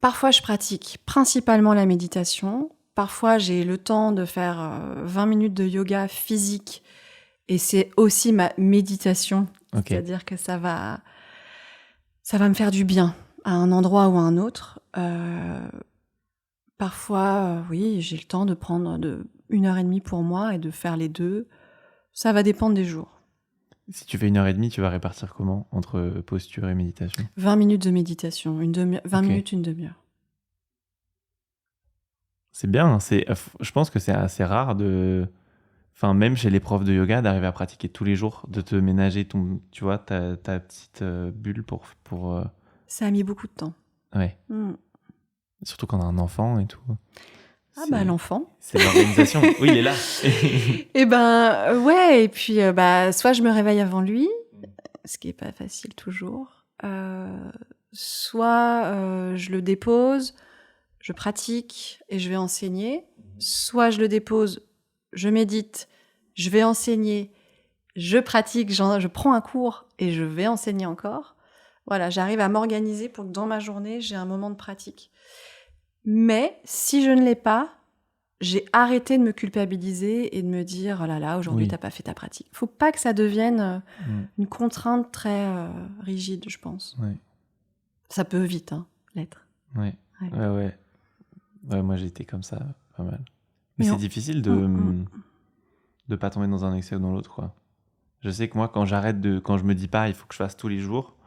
Parfois, je pratique principalement la méditation. Parfois, j'ai le temps de faire 20 minutes de yoga physique. Et c'est aussi ma méditation. Ok. C'est-à-dire que ça va me faire du bien à un endroit ou à un autre. Parfois, oui, j'ai le temps de prendre 1h30 pour moi et de faire les deux. Ça va dépendre des jours. Si tu fais 1h30, tu vas répartir comment entre posture et méditation? 20 minutes de méditation, 20 Ok. minutes, une demi-heure. C'est bien, hein, je pense que c'est assez rare enfin, même chez les profs de yoga, d'arriver à pratiquer tous les jours, de te ménager tu vois, ta petite bulle pour. Ça a mis beaucoup de temps. Ouais. Surtout quand on a un enfant et tout. L'enfant. C'est l'organisation. Oui, il est là. Et ouais, et puis soit je me réveille avant lui, ce qui est pas facile toujours, soit je le dépose, je pratique et je vais enseigner, soit je le dépose, je médite, je vais enseigner, je pratique, je prends un cours et je vais enseigner encore. Voilà, j'arrive à m'organiser pour que dans ma journée, j'ai un moment de pratique. Mais si je ne l'ai pas, j'ai arrêté de me culpabiliser et de me dire « Oh là là, aujourd'hui, Oui. t'as pas fait ta pratique ». Faut pas que ça devienne une contrainte très rigide, je pense. Ouais. Ça peut vite l'être. Ouais. Ouais. Ouais, moi, j'ai été comme ça, pas mal. Mais c'est difficile de pas tomber dans un excès ou dans l'autre, quoi. Je sais que moi, quand je me dis pas, il faut que je fasse tous les jours,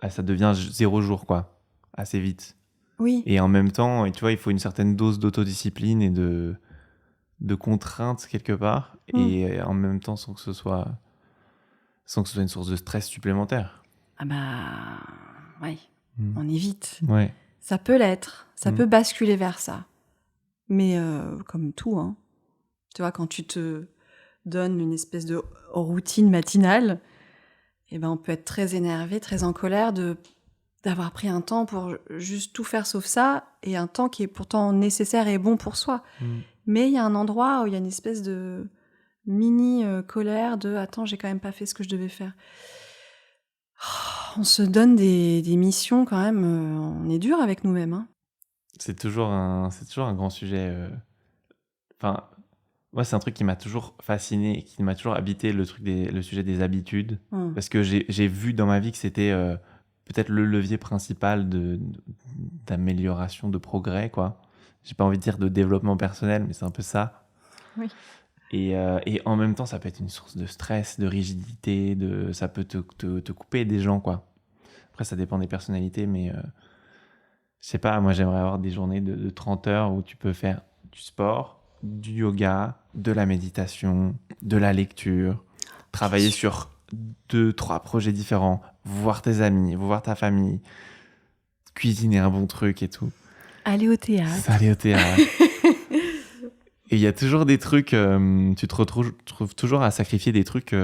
ça devient 0 jour, quoi. Assez vite. Oui. Et en même temps, tu vois, il faut une certaine dose d'autodiscipline et de contrainte quelque part. Et en même temps, sans que ce soit une source de stress supplémentaire. Oui. On évite. Ouais. Ça peut l'être. Ça peut basculer vers ça. Mais comme tout, tu vois, quand tu te donnes une espèce de routine matinale, on peut être très énervé, très en colère d'avoir pris un temps pour juste tout faire sauf ça, et un temps qui est pourtant nécessaire et bon pour soi. Mais il y a un endroit où il y a une espèce de mini colère de « Attends, j'ai quand même pas fait ce que je devais faire ». On se donne des missions quand même, on est dur avec nous-mêmes. C'est toujours un grand sujet. Enfin, moi, c'est un truc qui m'a toujours fasciné et qui m'a toujours habité, le sujet des habitudes. Parce que j'ai vu dans ma vie que c'était peut-être le levier principal d'amélioration, de progrès, quoi. J'ai pas envie de dire de développement personnel, mais c'est un peu ça. Oui. Et en même temps, ça peut être une source de stress, de rigidité, ça peut te couper des gens, quoi. Après, ça dépend des personnalités, mais je sais pas, moi, j'aimerais avoir des journées de 30 heures où tu peux faire du sport, du yoga, de la méditation, de la lecture, travailler sur 2-3 projets différents, voir tes amis, voir ta famille, cuisiner un bon truc et tout. Aller au théâtre. Et il y a toujours des trucs, tu te retrouves toujours à sacrifier des trucs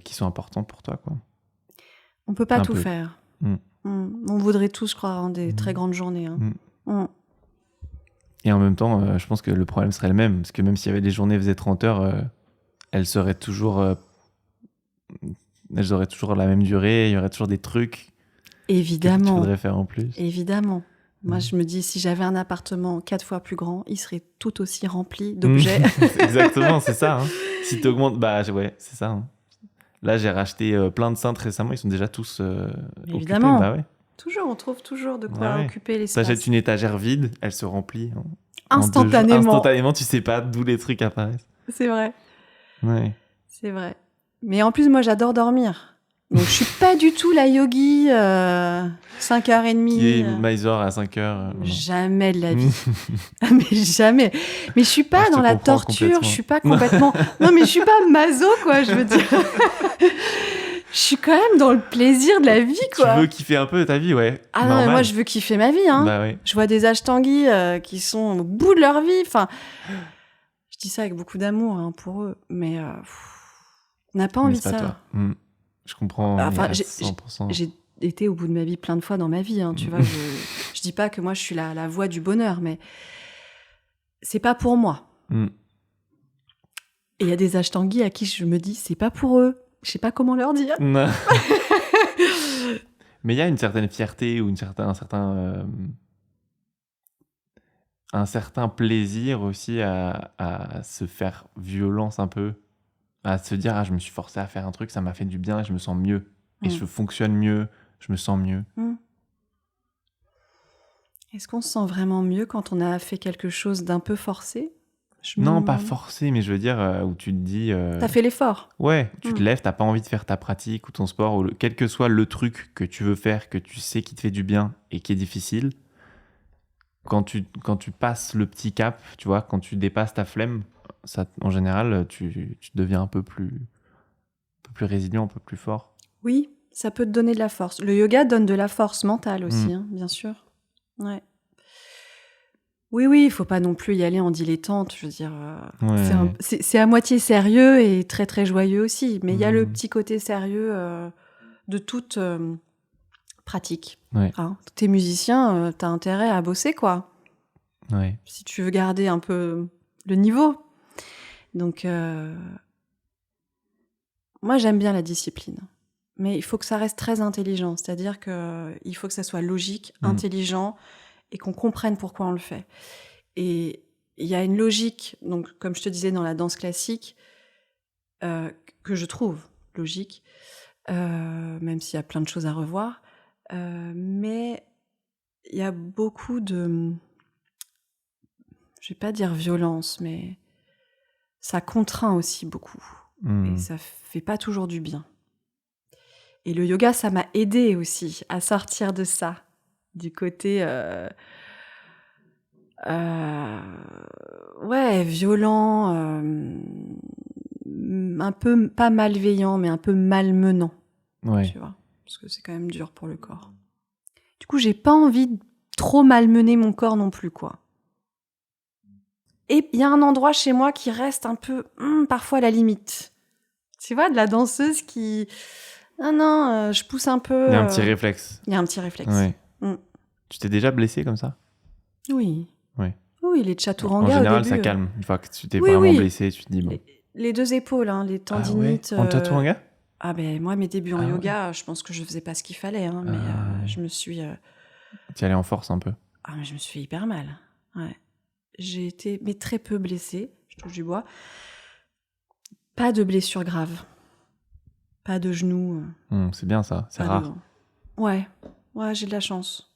qui sont importants pour toi, quoi. On peut pas tout faire. On voudrait tous croire en des très grandes journées. Et en même temps, je pense que le problème serait le même, parce que même s'il y avait des journées qui faisaient 30 heures, elles auraient toujours la même durée, il y aurait toujours des trucs Évidemment. que tu voudrais faire en plus. Évidemment. Moi, je me dis, si j'avais un appartement 4 fois plus grand, il serait tout aussi rempli d'objets. Exactement, c'est ça. Si tu augmentes, ouais, c'est ça. Là, j'ai racheté plein de cintres récemment, ils sont déjà tous Évidemment. occupés. Ouais. Toujours, on trouve toujours de quoi occuper l'espace. T'achètes une étagère vide, elle se remplit instantanément. Instantanément, tu sais pas d'où les trucs apparaissent. C'est vrai. Ouais. C'est vrai. Mais en plus, moi, j'adore dormir. Donc, je suis pas du tout la yogi 5h30. Qui est Mysore à 5h. Jamais de la vie. Mais jamais. Mais je suis pas dans la torture, je suis pas complètement... Non, mais je suis pas maso, quoi, je veux dire. Je suis quand même dans le plaisir de la vie, quoi. Tu veux kiffer un peu ta vie, ouais. Ah non, mais moi, je veux kiffer ma vie, Bah ouais. Je vois des ashtangis qui sont au bout de leur vie, enfin... Je dis ça avec beaucoup d'amour pour eux, mais on n'a pas envie de ça. Toi. Je comprends. Enfin, 100%. J'ai été au bout de ma vie plein de fois dans ma vie, tu vois. Je dis pas que moi je suis la voie du bonheur, mais c'est pas pour moi. Et il y a des ashtangis à qui je me dis c'est pas pour eux. Je sais pas comment leur dire. Mais il y a une certaine fierté ou un certain un certain plaisir aussi à se faire violence un peu, à se dire ah je me suis forcé à faire un truc, ça m'a fait du bien et je me sens mieux et Mm. je fonctionne mieux, je me sens mieux. Mm. Est-ce qu'on se sent vraiment mieux quand on a fait quelque chose d'un peu forcé? Je me Non, pas demande. forcé, mais je veux dire où tu te dis T'as fait l'effort. ouais, tu te Mm. lèves, t'as pas envie de faire ta pratique ou ton sport ou quel que soit le truc que tu veux faire, que tu sais qui te fait du bien et qui est difficile. Quand tu passes le petit cap, tu vois, quand tu dépasses ta flemme, ça, en général, tu deviens un peu plus résilient, un peu plus fort. Oui, ça peut te donner de la force. Le yoga donne de la force mentale Mm. aussi, hein, bien sûr. Ouais. Oui, oui, il faut pas non plus y aller en dilettante. Je veux dire, Ouais. c'est à moitié sérieux et très très joyeux aussi. Mais il y a le Mm. petit côté sérieux de toute pratique. Ouais, Hein. T'es musicien, t'as intérêt à bosser, quoi. ouais. Si tu veux garder un peu le niveau. Donc, moi, j'aime bien la discipline. Mais il faut que ça reste très intelligent. C'est-à-dire qu'il faut que ça soit logique, Mm. intelligent et qu'on comprenne pourquoi on le fait. Et il y a une logique, donc comme je te disais dans la danse classique, que je trouve logique, même s'il y a plein de choses à revoir. Mais il y a beaucoup de, je vais pas dire violence, mais ça contraint aussi beaucoup. Et Mm. ça fait pas toujours du bien. Et le yoga, ça m'a aidé aussi à sortir de ça, du côté ouais, violent, un peu pas malveillant, mais un peu malmenant, Ouais. tu vois, parce que c'est quand même dur pour le corps. Du coup, j'ai pas envie de trop malmener mon corps non plus, quoi. Et il y a un endroit chez moi qui reste un peu, parfois à la limite. Tu vois, de la danseuse qui... Non, non, je pousse un peu... Il y a un petit réflexe. Il y a un petit réflexe. Ouais. Mm. Tu t'es déjà blessé comme ça? Oui. Ouais. Oui, les En chaturanga au général, début. ça calme. Une fois que tu t'es Oui, vraiment oui. blessé, tu te dis bon. Les deux épaules, hein, les Ah ouais? tendinites. En chaturanga? Ah ben moi, mes débuts en Ah ouais. yoga, je pense que je faisais pas ce qu'il fallait, hein, mais je me suis... Tu y allais en force un peu. Ah, mais je me suis fait hyper mal. Ouais. J'ai été mais très peu blessée, je touche du bois. Pas de blessure grave. Pas de genoux. C'est bien ça, c'est Pas rare. Ouais, ouais, j'ai de la chance.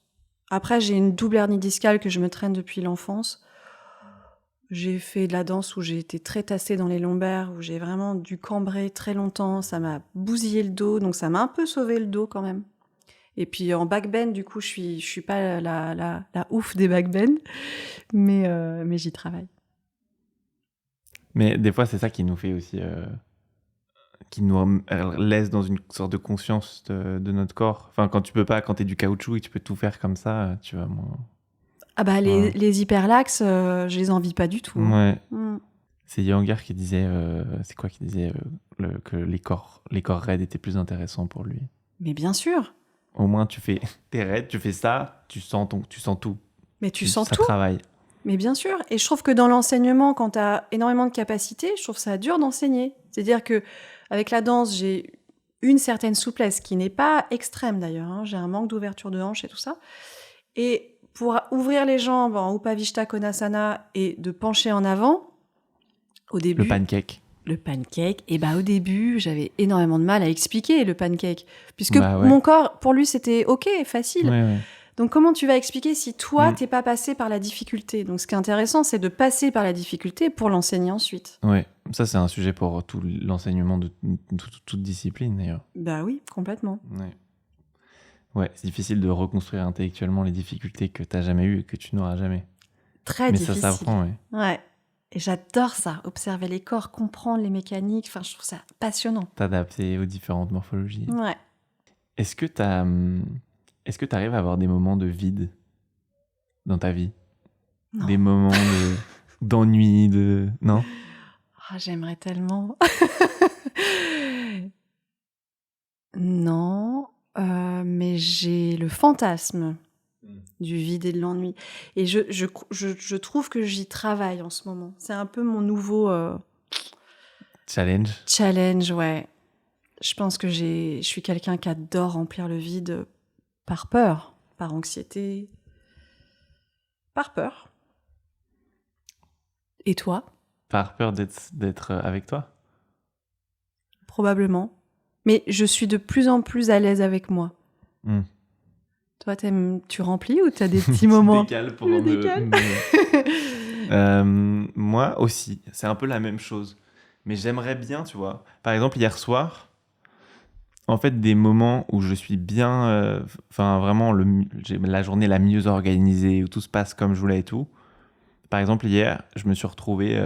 Après, j'ai une double hernie discale que je me traîne depuis l'enfance. J'ai fait de la danse où j'ai été très tassée dans les lombaires, où j'ai vraiment dû cambrer très longtemps. Ça m'a bousillé le dos, donc ça m'a un peu sauvé le dos quand même. Et puis en backbend, du coup, je suis pas la ouf des backbend, mais j'y travaille. Mais des fois, c'est ça qui nous fait aussi. Qui nous laisse dans une sorte de conscience de notre corps. Enfin, quand tu peux pas, quand t'es du caoutchouc et tu peux tout faire comme ça, tu vois, moi. Ah bah Ouais. les hyperlaxes, je les envie pas du tout. Hein. Ouais. Mm. C'est Yanger qui disait. C'est quoi qui disait que les corps raides étaient plus intéressants pour lui. Mais bien sûr. Au moins, tu fais tes raids, tu fais ça, tu sens tout. Mais tu sens Ça tout. travaille. Mais bien sûr. Et je trouve que dans l'enseignement, quand tu as énormément de capacités, je trouve ça dur d'enseigner. C'est-à-dire que avec la danse, j'ai une certaine souplesse qui n'est pas extrême d'ailleurs. Hein. J'ai un manque d'ouverture de hanche et tout ça. Et pour ouvrir les jambes en Upavishta Konasana et de pencher en avant, au début... Le pancake. Le pancake, et bah au début, j'avais énormément de mal à expliquer le pancake. Puisque Bah ouais. mon corps, pour lui, c'était OK, facile. Ouais. Donc comment tu vas expliquer si toi, t'es pas passé par la difficulté? Donc ce qui est intéressant, c'est de passer par la difficulté pour l'enseigner ensuite. Ouais. Ça, c'est un sujet pour tout l'enseignement de toute discipline, d'ailleurs. Bah oui, complètement. Ouais. Ouais, c'est difficile de reconstruire intellectuellement les difficultés que t'as jamais eues et que tu n'auras jamais. Très Mais difficile. ça s'apprend, ouais. Ouais. Et j'adore ça, observer les corps, comprendre les mécaniques. Enfin, je trouve ça passionnant. T'adapter aux différentes morphologies. Ouais. Est-ce que t'arrives à avoir des moments de vide dans ta vie? Non. Des moments d'ennui, Non? Ah, j'aimerais tellement. Non, mais j'ai le fantasme du vide et de l'ennui. Et je trouve que j'y travaille en ce moment. C'est un peu mon nouveau Challenge? challenge, ouais. Je pense que je suis quelqu'un qui adore remplir le vide par peur, par anxiété, par peur. Et toi? Par peur d'être avec toi? Probablement. Mais je suis de plus en plus à l'aise avec moi. Toi, tu remplis ou t'as des petits moments? Tu décales pour Je me... décale. Moi aussi, c'est un peu la même chose. Mais j'aimerais bien, tu vois. Par exemple, hier soir, en fait, des moments où je suis bien... Enfin, vraiment, j'ai la journée la mieux organisée, où tout se passe comme je voulais et tout. Par exemple, hier, je me suis retrouvé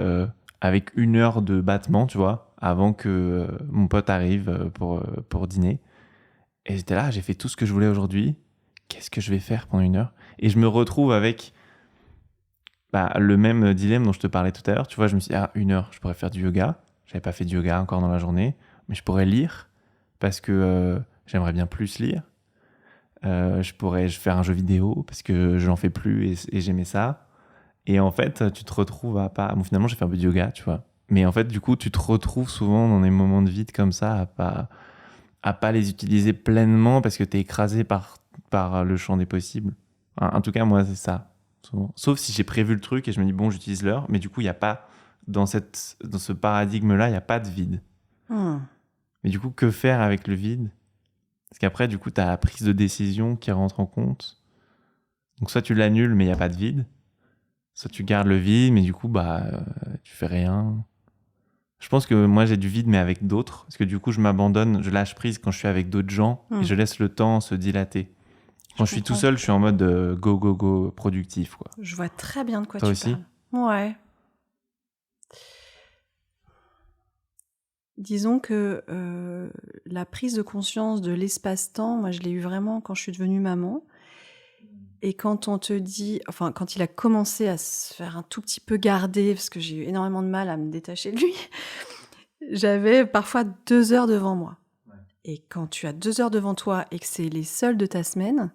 avec 1 heure de battement, tu vois, avant que mon pote arrive pour dîner. Et j'étais là, j'ai fait tout ce que je voulais aujourd'hui. Qu'est-ce que je vais faire pendant 1 heure? Et je me retrouve avec le même dilemme dont je te parlais tout à l'heure. Tu vois, je me suis dit, 1 heure, je pourrais faire du yoga. J'avais pas fait de yoga encore dans la journée. Mais je pourrais lire, parce que j'aimerais bien plus lire. Je pourrais faire un jeu vidéo, parce que j'en fais plus et j'aimais ça. Et en fait, tu te retrouves à pas... Bon, finalement, j'ai fait un peu de yoga, tu vois. Mais en fait, du coup, tu te retrouves souvent dans des moments de vide comme ça, à pas les utiliser pleinement parce que t'es écrasé par le champ des possibles. En tout cas, moi, c'est ça, souvent. Sauf si j'ai prévu le truc et je me dis, bon, j'utilise l'heure. Mais du coup, il n'y a pas... Dans ce paradigme-là, il n'y a pas de vide. Mais du coup, que faire avec le vide? Parce qu'après, du coup, t'as la prise de décision qui rentre en compte. Donc, soit tu l'annules, mais il n'y a pas de vide. Soit tu gardes le vide, mais du coup, tu fais rien. Je pense que moi, j'ai du vide, mais avec d'autres. Parce que du coup, je m'abandonne, je lâche prise quand je suis avec d'autres gens et je laisse le temps se dilater. Quand je suis tout seul, je suis en mode go, go, go, productif, quoi. Je vois très bien de quoi Toi tu aussi? parles. Ouais. Disons que la prise de conscience de l'espace-temps, moi, je l'ai eu vraiment quand je suis devenue maman. Et quand on te dit, enfin, quand il a commencé à se faire un tout petit peu garder, parce que j'ai eu énormément de mal à me détacher de lui, j'avais parfois 2 heures devant moi. Ouais. Et quand tu as 2 heures devant toi et que c'est les seules de ta semaine,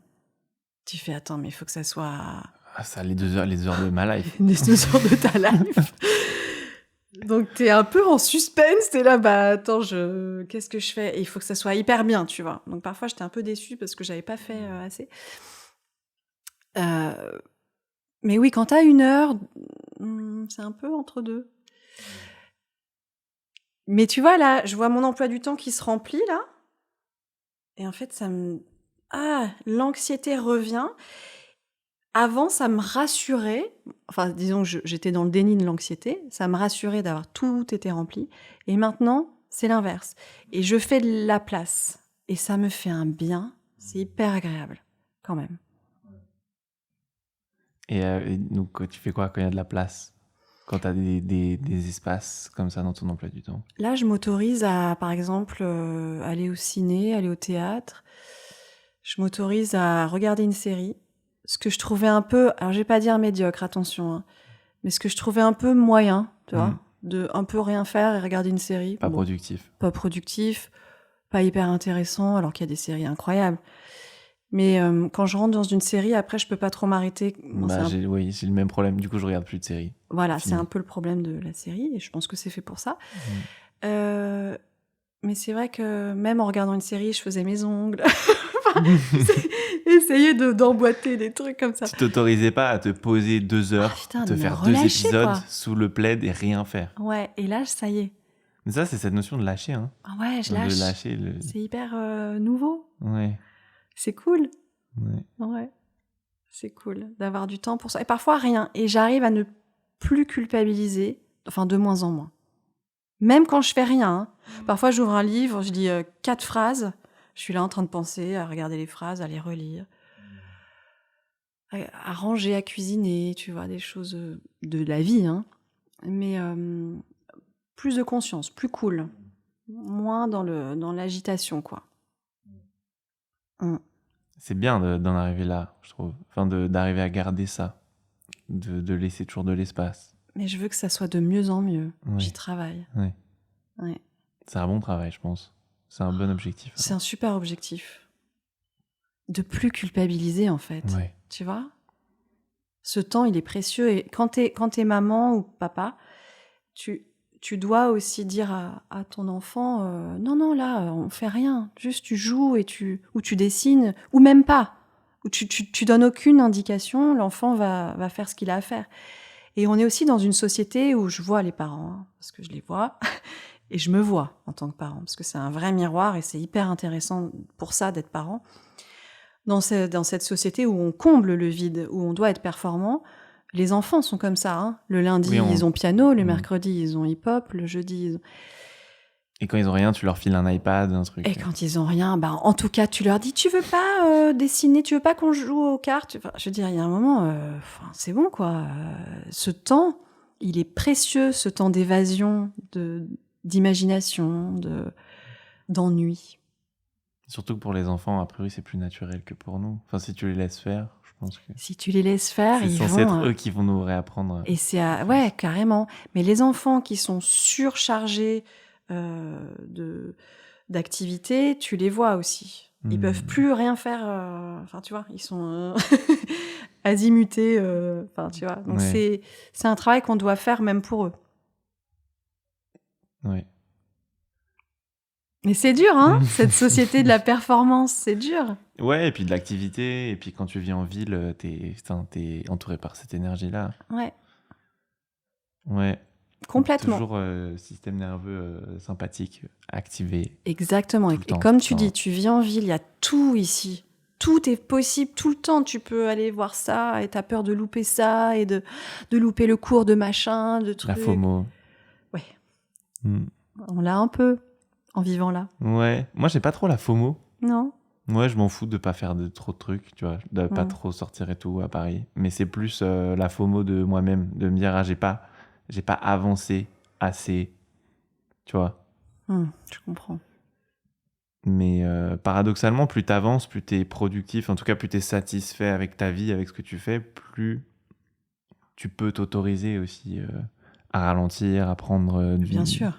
tu fais, attends, mais il faut que ça soit... Ah, ça, les 2 heures de ma life. Les 2 heures de ta life. Donc, t'es un peu en suspense, t'es là, attends, qu'est-ce que je fais? Et il faut que ça soit hyper bien, tu vois. Donc, parfois, j'étais un peu déçue parce que j'avais pas fait assez. Mais oui, quand t'as 1 heure, c'est un peu entre deux. Mais tu vois, là, je vois mon emploi du temps qui se remplit, là. Et en fait, l'anxiété revient. Avant, ça me rassurait. Enfin, disons que j'étais dans le déni de l'anxiété. Ça me rassurait d'avoir tout été rempli. Et maintenant, c'est l'inverse. Et je fais de la place. Et ça me fait un bien. C'est hyper agréable, quand même. Et donc, tu fais quoi quand il y a de la place? Quand tu as des espaces comme ça dans ton emploi du temps? Là, je m'autorise à, par exemple, aller au ciné, aller au théâtre. Je m'autorise à regarder une série. Ce que je trouvais un peu... Alors, je vais pas dire médiocre, attention. Hein, mais ce que je trouvais un peu moyen, tu vois, de un peu rien faire et regarder une série. Pas productif. Pas productif, pas hyper intéressant, alors qu'il y a des séries incroyables. Mais quand je rentre dans une série, après, je peux pas trop m'arrêter. Oui, j'ai le même problème. Du coup, je regarde plus de séries. Voilà, c'est un peu le problème de la série, et je pense que c'est fait pour ça. Mais c'est vrai que même en regardant une série, je faisais mes ongles. Essayer d'emboîter des trucs comme ça. Tu t'autorisais pas à te poser 2 heures, te faire 2 épisodes sous le plaid et rien faire. Ouais, et là, ça y est. Mais ça, c'est cette notion de lâcher. Hein. Ah ouais, je lâche. De lâcher C'est hyper nouveau. Ouais. C'est cool. Ouais. C'est cool d'avoir du temps pour ça. Et parfois, rien. Et j'arrive à ne plus culpabiliser, enfin, de moins en moins. Même quand je fais rien. Hein. Parfois, j'ouvre un livre, je lis 4 phrases. Je suis là en train de penser, à regarder les phrases, à les relire. À ranger, à cuisiner, tu vois, des choses de la vie. Hein. Mais plus de conscience, plus cool. Moins dans l'agitation, quoi. C'est bien d'en arriver là, je trouve. Enfin, d'arriver à garder ça. De laisser toujours de l'espace. Mais je veux que ça soit de mieux en mieux. Oui. J'y travaille. Oui. Ouais. C'est un bon travail, je pense. C'est un bon objectif. C'est un super objectif. De plus culpabiliser, en fait. Ouais. Tu vois ? Ce temps, il est précieux. Et quand t'es maman ou papa, tu dois aussi dire à ton enfant non, là, on fait rien. Juste, tu joues ou tu dessines, ou même pas. Ou tu donnes aucune indication, l'enfant va faire ce qu'il a à faire. Et on est aussi dans une société où je vois les parents, hein, parce que je les vois, et je me vois en tant que parent, parce que c'est un vrai miroir et c'est hyper intéressant pour ça d'être parent. Dans cette société où on comble le vide, où on doit être performant, les enfants sont comme ça. Hein. Le lundi, ils ont piano, le mercredi, ils ont hip-hop, le jeudi, ils ont... Et quand ils ont rien, tu leur files un iPad, un truc. Et quand ils ont rien, bah, en tout cas, tu leur dis, tu veux pas dessiner, tu veux pas qu'on joue aux cartes. Enfin, je veux dire, il y a un moment, c'est bon, quoi. Ce temps, il est précieux, ce temps d'évasion, d'imagination, d'ennui. Surtout que pour les enfants, a priori, c'est plus naturel que pour nous. Enfin, si tu les laisses faire, je pense que... Si tu les laisses faire, c'est ils censé vont... être eux qui vont nous réapprendre. Et ouais, carrément. Mais les enfants qui sont surchargés d'activités, tu les vois aussi. Ils peuvent plus rien faire. Enfin, tu vois, ils sont azimutés. Enfin, tu vois. Donc, c'est un travail qu'on doit faire même pour eux. Ouais. Mais c'est dur, hein, cette société de la performance, c'est dur. Ouais, et puis de l'activité, et puis quand tu vis en ville, t'es entouré par cette énergie-là. Ouais. Ouais. Complètement. Toujours système nerveux sympathique, activé. Exactement. Et comme tu dis, tu vis en ville, il y a tout ici. Tout est possible tout le temps. Tu peux aller voir ça et t'as peur de louper ça et de louper le cours de machin, de trucs. La FOMO. Ouais. On l'a un peu en vivant là. Ouais. Moi, j'ai pas trop la FOMO. Non. Ouais, je m'en fous de pas faire trop de trucs, tu vois, de pas trop sortir et tout à Paris. Mais c'est plus la FOMO de moi-même, de me dire, j'ai pas avancé assez, tu vois. Je comprends. Mais paradoxalement, plus t'avances, plus t'es productif, en tout cas plus t'es satisfait avec ta vie, avec ce que tu fais, plus tu peux t'autoriser aussi à ralentir, à prendre Bien sûr.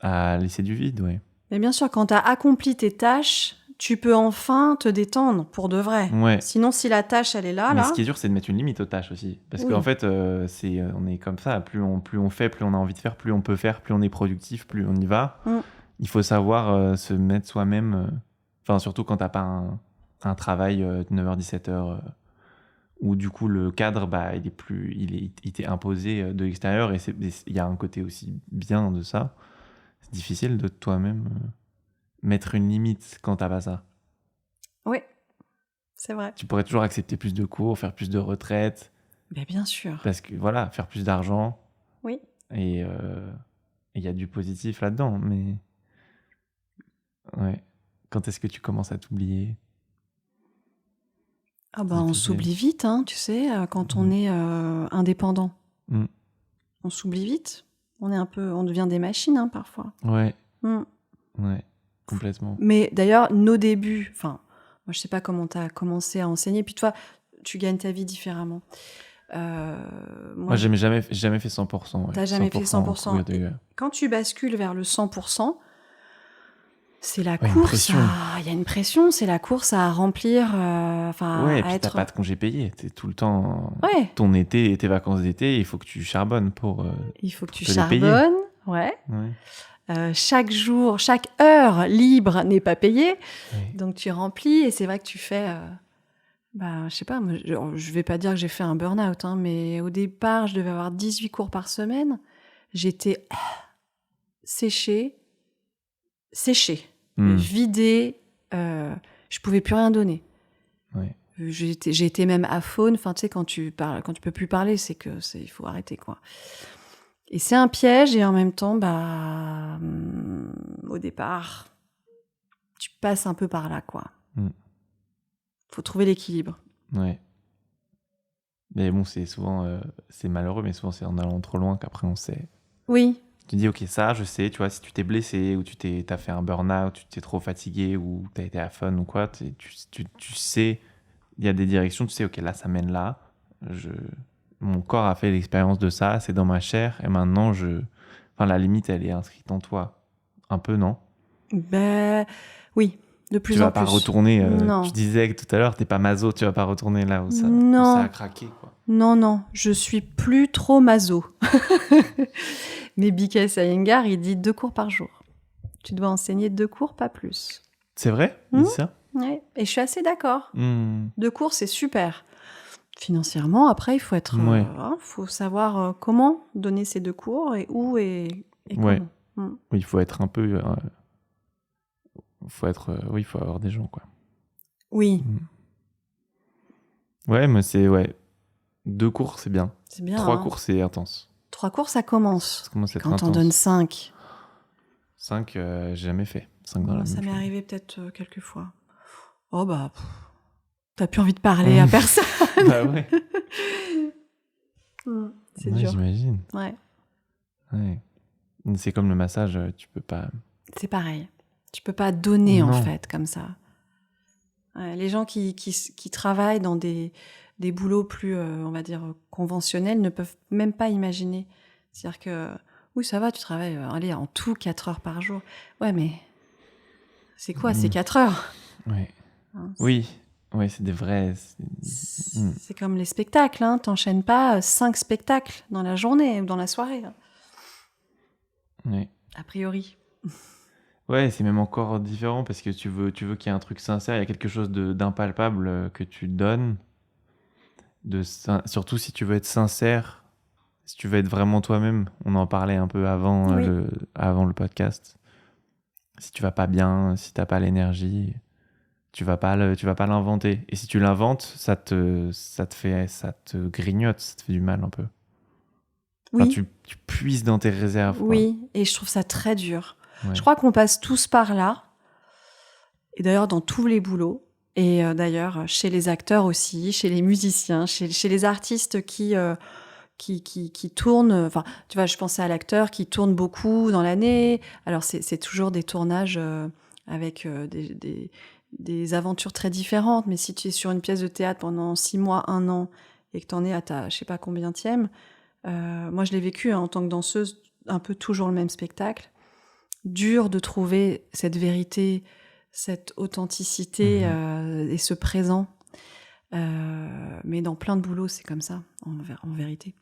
À laisser du vide, ouais. Mais bien sûr, quand t'as accompli tes tâches, tu peux enfin te détendre pour de vrai. Ouais. Sinon, si la tâche, elle est là... Mais ce qui est dur, c'est de mettre une limite aux tâches aussi. Parce qu'en fait, on est comme ça. Plus on fait, plus on a envie de faire, plus on peut faire, plus on est productif, plus on y va. Il faut savoir se mettre soi-même... Enfin, surtout quand t'as pas un travail de 9h-17h où du coup, le cadre, bah, il t'est imposé de l'extérieur. Et il y a un côté aussi bien de ça. C'est difficile de toi-même mettre une limite quand t'as pas ça. Oui, c'est vrai. Tu pourrais toujours accepter plus de cours, faire plus de retraites. Mais bien sûr. Parce que voilà, faire plus d'argent. Oui. Et il y a du positif là-dedans. Mais ouais, quand est-ce que tu commences à t'oublier ? Ah bah, on s'oublie vite, hein, tu sais, quand on est indépendant. On s'oublie vite. On devient des machines, hein, parfois. Ouais. Ouais, complètement. Mais d'ailleurs, nos débuts, enfin, moi je sais pas comment tu as commencé à enseigner, puis toi, tu gagnes ta vie différemment. Moi, j'ai jamais fait 100%. Ouais. T'as jamais fait 100%. Quand tu bascules vers le 100%, c'est la course. Il y a une pression, c'est la course à remplir. Ouais, et puis t'as pas de congé payé. T'es tout le temps. Ouais. Ton été et tes vacances d'été, il faut que tu charbonnes pour. Il faut que tu charbonnes. Ouais. Chaque jour, chaque heure libre n'est pas payée. Donc tu remplis et c'est vrai que tu fais. Je sais pas, moi, je vais pas dire que j'ai fait un burn-out, hein, mais au départ, je devais avoir 18 cours par semaine. J'étais séchée, vidée, je pouvais plus rien donner. Ouais. J'ai été même aphone. Enfin, tu sais, quand tu peux plus parler, il faut arrêter, quoi. Et c'est un piège, et en même temps, au départ, tu passes un peu par là, quoi. Faut trouver l'équilibre. Ouais. Mais bon, c'est souvent, c'est malheureux, mais souvent c'est en allant trop loin qu'après on sait. Oui. Tu dis, ok, ça, je sais, tu vois, si tu t'es blessé, ou t'as fait un burn-out, tu t'es trop fatigué, ou t'as été à fun, ou quoi, tu sais, il y a des directions, tu sais, ok, là, ça mène là, mon corps a fait l'expérience de ça, c'est dans ma chair, et maintenant, la limite, elle est inscrite en toi. Un peu, non ? Oui, de plus en plus. Tu vas pas retourner, tu disais que tout à l'heure, t'es pas maso, tu vas pas retourner là où ça a craqué, quoi. Non, je suis plus trop maso. Mais B.K. Iyengar, il dit 2 cours par jour. Tu dois enseigner 2 cours, pas plus. C'est vrai ? Il dit ça ? Ouais. Et je suis assez d'accord. 2 cours, c'est super. Financièrement, après, il faut être, Ouais. faut savoir comment donner ces 2 cours et où et Ouais. comment. Mm. Oui, il faut être un peu. Oui, il faut avoir des gens, quoi. Oui, Mm. Ouais, mais c'est. Ouais. 2 cours, c'est bien. c'est bien. 3 Hein. cours, c'est intense. 3 cours, ça commence. Ça commence à Et être quand on donne intense. 5, 5, j'ai jamais fait. 5 dans la ça même m'est journée. arrivé peut-être quelques fois. Oh bah, t'as plus envie de parler à personne. Bah ouais. C'est Ouais, dur. j'imagine. Ouais, Ouais. C'est comme le massage, tu peux pas. c'est pareil. Tu peux pas donner en Non. fait comme ça. Ouais, les gens qui travaillent dans des boulots plus, on va dire, conventionnels ne peuvent même pas imaginer. C'est-à-dire que, oui, ça va, tu travailles, allez, en tout 4 heures par jour. Ouais, mais c'est quoi, c'est 4 heures? Ouais. Hein, Oui. Oui, c'est des vrais. c'est comme les spectacles, hein. T'enchaînes pas 5 spectacles dans la journée ou dans la soirée, hein, Ouais. a priori. Ouais, c'est même encore différent parce que tu veux qu'il y ait un truc sincère, il y a quelque chose d'impalpable que tu donnes. Surtout si tu veux être sincère, si tu veux être vraiment toi-même. On en parlait un peu avant, Oui. avant le podcast. Si tu vas pas bien, si t'as pas l'énergie, tu vas pas l'inventer. Et si tu l'inventes, ça te grignote, ça te fait du mal un peu. Enfin, Oui, tu puises dans tes réserves, quoi. oui, et je trouve ça très dur. Ouais. Je crois qu'on passe tous par là, et d'ailleurs dans tous les boulots, et d'ailleurs chez les acteurs aussi, chez les musiciens, chez les artistes qui tournent. Enfin, tu vois, je pensais à l'acteur qui tourne beaucoup dans l'année. Alors c'est toujours des tournages avec des aventures très différentes, mais si tu es sur une pièce de théâtre pendant 6 mois, 1 an, et que t'en es à ta je sais pas combienième, moi je l'ai vécu en tant que danseuse, un peu toujours le même spectacle. Dur de trouver cette vérité, cette authenticité et ce présent. Mais dans plein de boulots, c'est comme ça, en vérité.